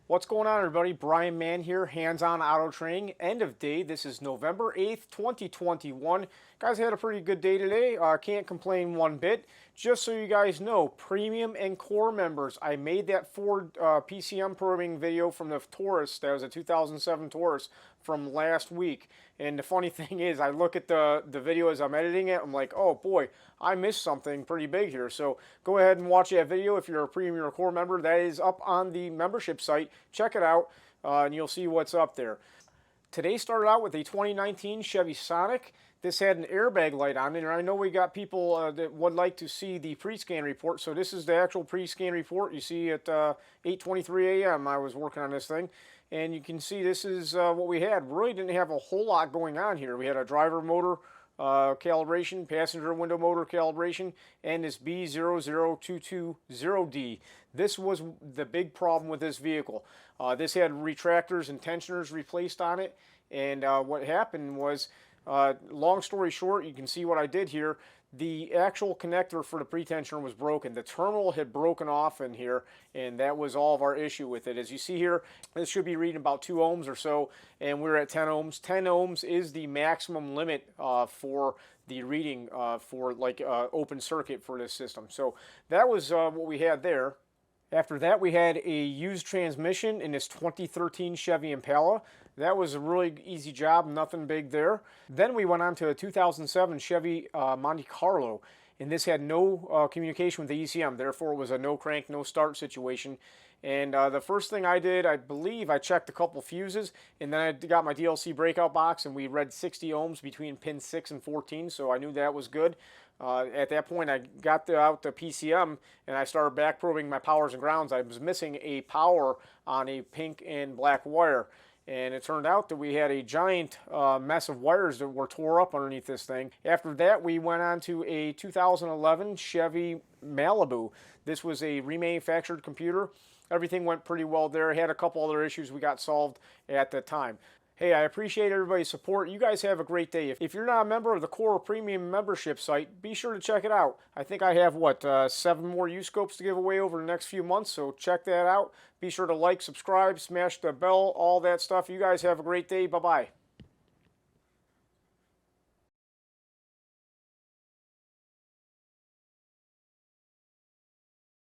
What's going on, everybody? Brian Mann here, hands-on auto training. End of day. This is November 8th, 2021. Guys, had a pretty good day today. Can't complain one bit. Just so you guys know, premium and core members, I made that Ford PCM probing video from the Taurus. That was a 2007 Taurus from last week. And the funny thing is, I look at the video as I'm editing it, I'm like, oh boy, I missed something pretty big here. So go ahead and watch that video if you're a premium or core member. That is up on the membership site. Check it out, and you'll see what's up there. Today started out with a 2019 Chevy Sonic. This had an airbag light on it, and I know we got people that would like to see the pre-scan report. So this is the actual pre-scan report. You see at 8:23 a.m. I was working on this thing, and you can see this is what we had. Really didn't have a whole lot going on here. We had a driver motor calibration, passenger window motor calibration, and this B0022 This was the big problem with this vehicle. This had retractors and tensioners replaced on it, and what happened was, long story short, you can see what I did here. The actual connector for the pretensioner was broken. The terminal had broken off in here, and that was all of our issue with it. As you see here, this should be reading about 2 ohms or so, and we're at 10 ohms. 10 ohms is the maximum limit for the reading for like open circuit for this system. So that was what we had there. After that, we had a used transmission in this 2013 Chevy Impala. That was a really easy job, nothing big there. Then we went on to a 2007 Chevy Monte Carlo, and this had no communication with the ECM. Therefore, it was a no crank, no start situation. And the first thing I did, I believe I checked a couple fuses, and then I got my DLC breakout box, and we read 60 ohms between pins 6 and 14, so I knew that was good. At that point, I got out the PCM, and I started back probing my powers and grounds. I was missing a power on a pink and black wire, and it turned out that we had a giant mess of wires that were tore up underneath this thing. After that, we went on to a 2011 Chevy Malibu. This was a remanufactured computer. Everything went pretty well there. Had a couple other issues we got solved at the time. Hey, I appreciate everybody's support. You guys have a great day. If you're not a member of the Core Premium membership site, be sure to check it out. I think I have, 7 more U-scopes to give away over the next few months, so check that out. Be sure to like, subscribe, smash the bell, all that stuff. You guys have a great day. Bye-bye.